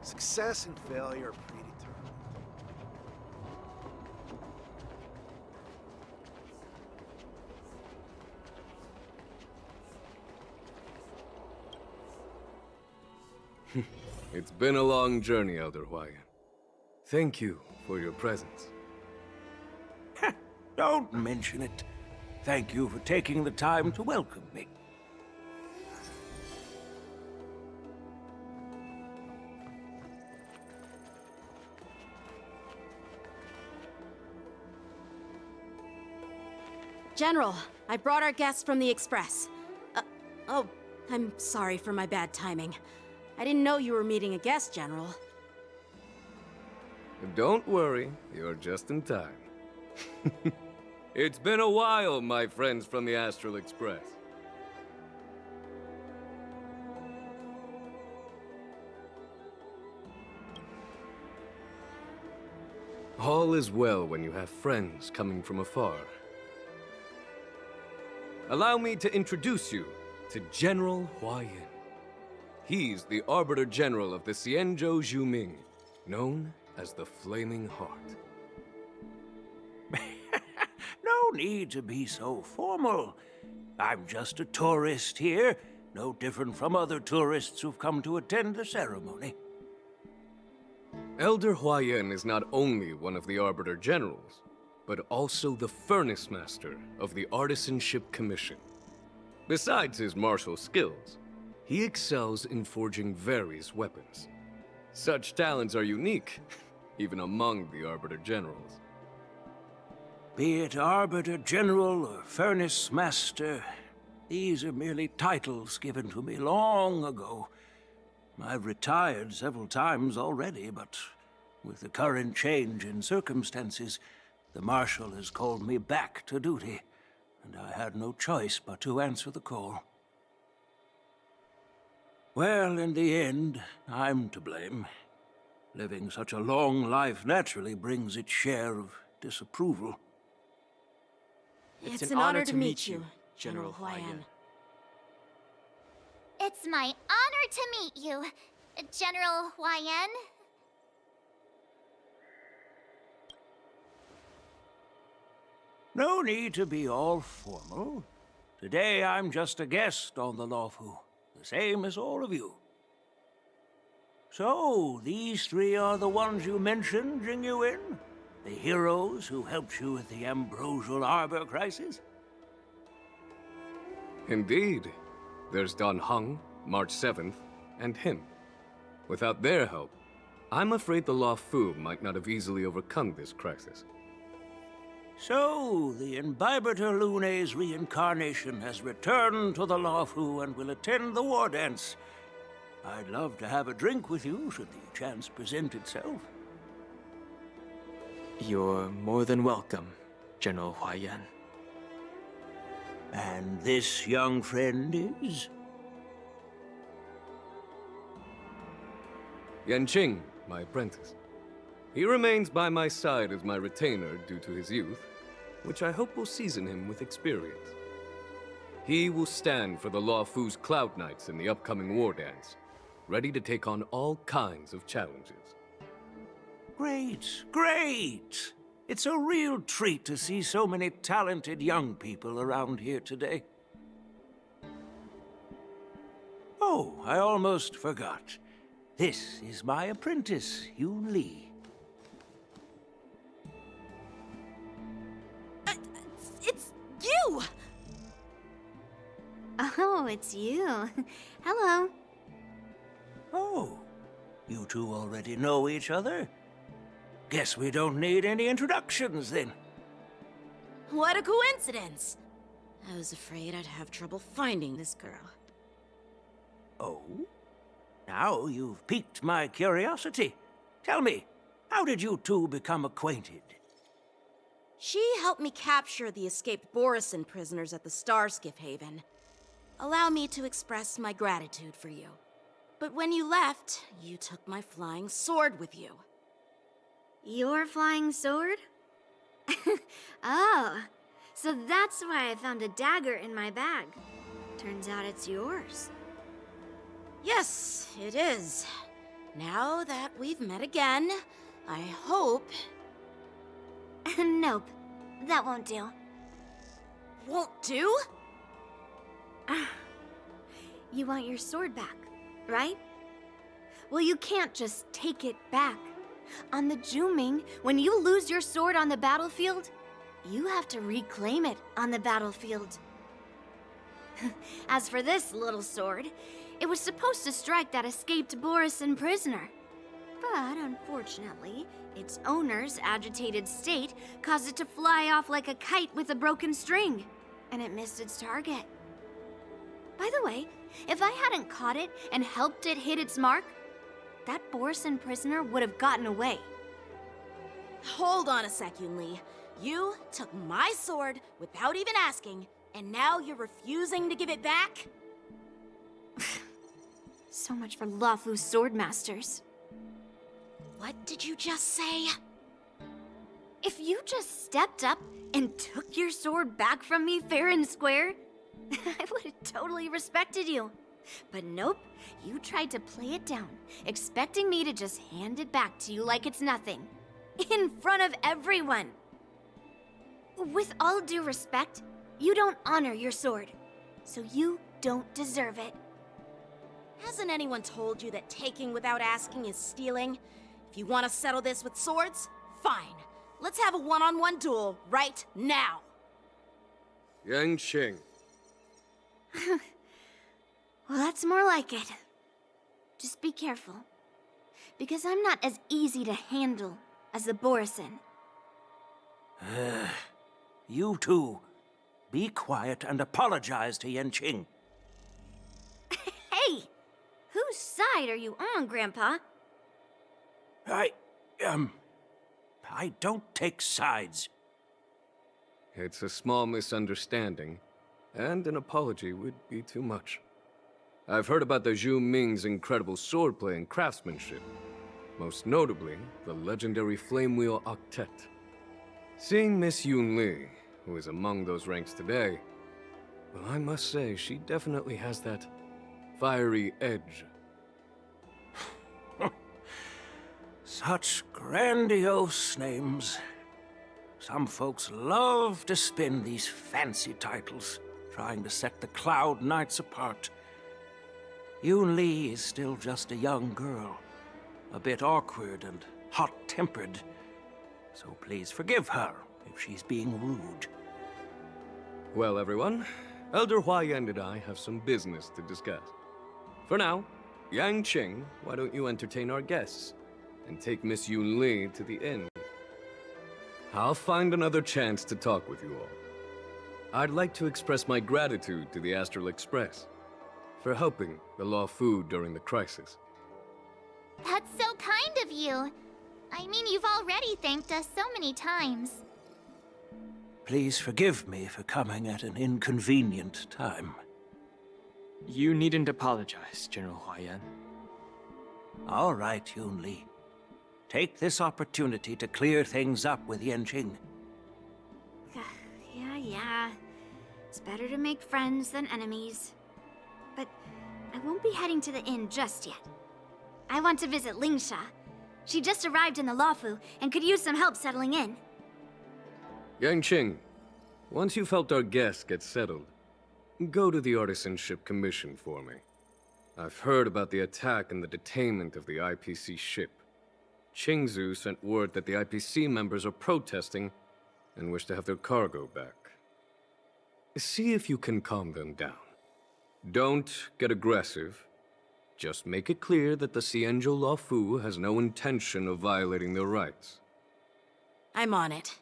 Success and failure are predetermined. It's been a long journey, Elder Hwayan. Thank you for your presence. Don't mention it. Thank you for taking the time to welcome me. General, I brought our guests from the Express. Oh, I'm sorry for my bad timing. I didn't know you were meeting a guest, General. Don't worry, you're just in time. It's been a while, my friends from the Astral Express. All is well when you have friends coming from afar. Allow me to introduce you to General Hwayan. He's the Arbiter General of the Xianzhou Zhuming, known as the Flaming Heart. No need to be so formal. I'm just a tourist here, no different from other tourists who've come to attend the ceremony. Elder Hwayan is not only one of the Arbiter Generals, but also the Furnace Master of the Artisanship Commission. Besides his martial skills, he excels in forging various weapons. Such talents are unique, even among the Arbiter Generals. Be it Arbiter General or Furnace Master, these are merely titles given to me long ago. I've retired several times already, but with the current change in circumstances, the Marshal has called me back to duty, and I had no choice but to answer the call. Well, in the end, I'm to blame. Living such a long life naturally brings its share of disapproval. It's an honor to meet you, General Hwayan. It's my honor to meet you, General Hwayan. No need to be all formal. Today I'm just a guest on the Luofu, the same as all of you. So, these three are the ones you mentioned, Jingyuin? The heroes who helped you with the Ambrosial Arbor crisis? Indeed. There's Don Hung, March 7th, and him. Without their help, I'm afraid the Luofu might not have easily overcome this crisis. So, the Imbibiter Lune's reincarnation has returned to the Luofu and will attend the war dance. I'd love to have a drink with you, should the chance present itself. You're more than welcome, General Hwayan. And this young friend is? Yanqing, my apprentice. He remains by my side as my retainer due to his youth, which I hope will season him with experience. He will stand for the Luofu's Cloud Knights in the upcoming war dance, ready to take on all kinds of challenges. Great, great! It's a real treat to see so many talented young people around here today. Oh, I almost forgot. This is my apprentice, Yoon Lee. It's you! Oh, it's you. Hello. Oh, you two already know each other? Guess we don't need any introductions, then. What a coincidence! I was afraid I'd have trouble finding this girl. Oh? Now you've piqued my curiosity. Tell me, how did you two become acquainted? She helped me capture the escaped Borisin prisoners at the Starskiff Haven. Allow me to express my gratitude for you. But when you left, you took my flying sword with you. Your flying sword? Oh, so that's why I found a dagger in my bag. Turns out it's yours. Yes, it is. Now that we've met again, I hope... Nope, that won't do. Won't do? You want your sword back, right? Well, you can't just take it back. On the Juming, when you lose your sword on the battlefield, you have to reclaim it on the battlefield. As for this little sword, it was supposed to strike that escaped Borisin prisoner. But unfortunately, its owner's agitated state caused it to fly off like a kite with a broken string, and it missed its target. By the way, if I hadn't caught it and helped it hit its mark, that Borisin prisoner would have gotten away. Hold on a sec, Yunli. You took my sword without even asking, and now you're refusing to give it back? So much for Lafu's swordmasters. What did you just say? If you just stepped up and took your sword back from me fair and square, I would have totally respected you. But nope, you tried to play it down, expecting me to just hand it back to you like it's nothing. In front of everyone. With all due respect, you don't honor your sword, so you don't deserve it. Hasn't anyone told you that taking without asking is stealing? If you want to settle this with swords, fine. Let's have a one-on-one duel right now. Yang Qing. Well, that's more like it. Just be careful, because I'm not as easy to handle as the Borisin. You two, be quiet and apologize to Yanqing. Hey! Whose side are you on, Grandpa? I don't take sides. It's a small misunderstanding, and an apology would be too much. I've heard about the Zhu Ming's incredible swordplay and craftsmanship, most notably the legendary Flame Wheel Octet. Seeing Miss Yunli, who is among those ranks today, well, I must say she definitely has that fiery edge. Such grandiose names. Some folks love to spin these fancy titles, trying to set the Cloud Knights apart. Yunli is still just a young girl, a bit awkward and hot-tempered. So please forgive her if she's being rude. Well, everyone, Elder Huayan and I have some business to discuss. For now, Yang Qing, why don't you entertain our guests and take Miss Yunli to the inn? I'll find another chance to talk with you all. I'd like to express my gratitude to the Astralexpress for helping the Lafu during the crisis. That's so kind of you. I mean, you've already thanked us so many times. Please forgive me for coming at an inconvenient time. You needn't apologize, General Huayan. All right, Yunli. Take this opportunity to clear things up with Yanqing. Yeah. It's better to make friends than enemies. But I won't be heading to the inn just yet. I want to visit Lingsha. She just arrived in the Lafu and could use some help settling in. Yang Qing, once you've helped our guests get settled, go to the Artisanship Commission for me. I've heard about the attack and the detainment of the IPC ship. Qingzu sent word that the IPC members are protesting and wish to have their cargo back. See if you can calm them down. Don't get aggressive. Just make it clear that the Xianzhou Lafu has no intention of violating their rights. I'm on it.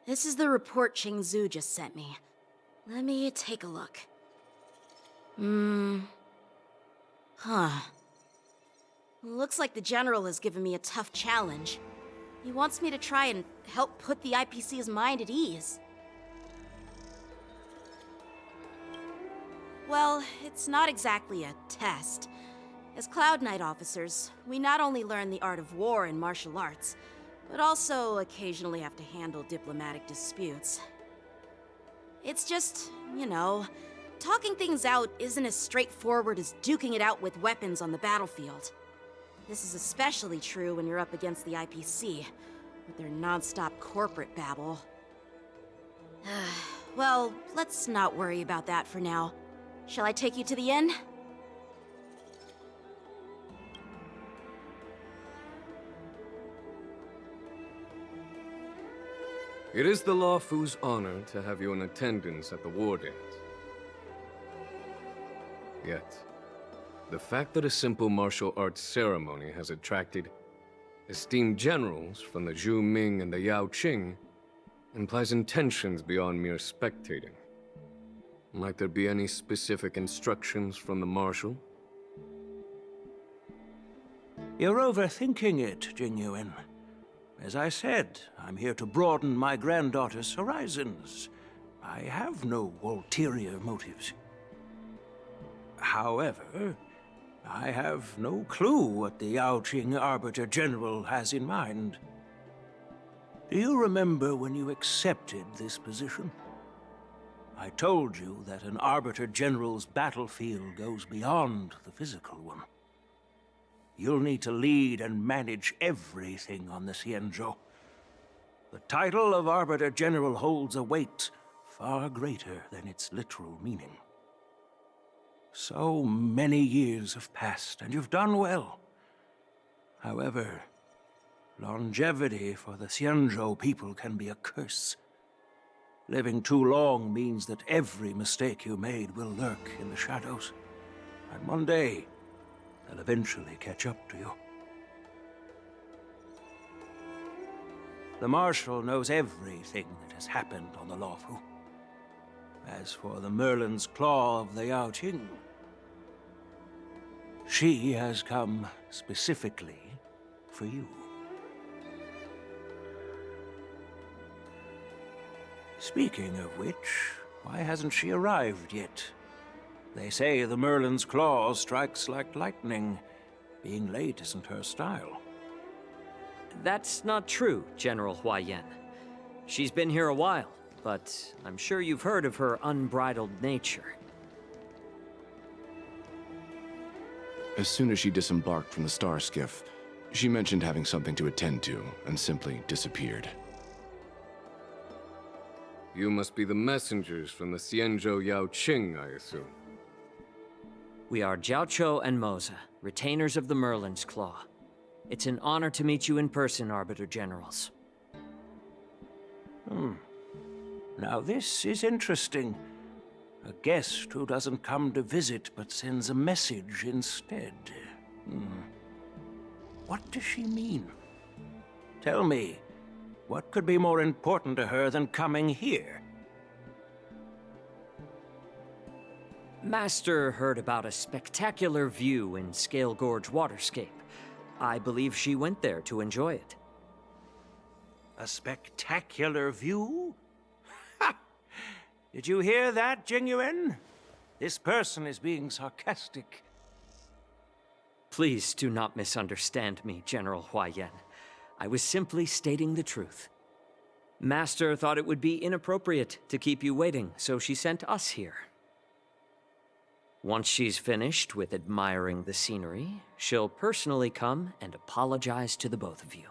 This is the report Qingzu just sent me. Let me take a look. Looks like the General has given me a tough challenge. He wants me to try and help put the IPC's mind at ease. Well, it's not exactly a test. As Cloud Knight officers, we not only learn the art of war and martial arts, but also occasionally have to handle diplomatic disputes. It's just, you know, talking things out isn't as straightforward as duking it out with weapons on the battlefield. This is especially true when you're up against the IPC, with their non-stop corporate babble. Well, let's not worry about that for now. Shall I take you to the inn? It is the Lawfu's honor to have you in attendance at the war dance. Yet, the fact that a simple martial arts ceremony has attracted esteemed generals from the Zhu Ming and the Yao Qing implies intentions beyond mere spectating. Might there be any specific instructions from the Marshal? You're overthinking it, Jingyuan. As I said, I'm here to broaden my granddaughter's horizons. I have no ulterior motives. However, I have no clue what the Yao Qing Arbiter General has in mind. Do you remember when you accepted this position? I told you that an Arbiter General's battlefield goes beyond the physical one. You'll need to lead and manage everything on the Xianzhou. The title of Arbiter General holds a weight far greater than its literal meaning. So many years have passed, and you've done well. However, longevity for the Xianzhou people can be a curse. Living too long means that every mistake you made will lurk in the shadows. And one day, they'll eventually catch up to you. The Marshal knows everything that has happened on the Lawfu. As for the Merlin's Claw of the Yao Qing, she has come specifically for you. Speaking of which, why hasn't she arrived yet? They say the Merlin's Claw strikes like lightning. Being late isn't her style. That's not true, General Huaiyan. She's been here a while, but I'm sure you've heard of her unbridled nature. As soon as she disembarked from the star skiff, she mentioned having something to attend to and simply disappeared. You must be the messengers from the Xianzhou Yao Qing, I assume. We are Jiaoqiu and Moza, retainers of the Merlin's Claw. It's an honor to meet you in person, Arbiter Generals. Now this is interesting. A guest who doesn't come to visit but sends a message instead. What does she mean? Tell me, what could be more important to her than coming here? Master heard about a spectacular view in Scale Gorge Waterscape. I believe she went there to enjoy it. A spectacular view? Ha! Did you hear that, Jingyuan? This person is being sarcastic. Please do not misunderstand me, General Huaiyan. I was simply stating the truth. Master thought it would be inappropriate to keep you waiting, so she sent us here. Once she's finished with admiring the scenery, she'll personally come and apologize to the both of you.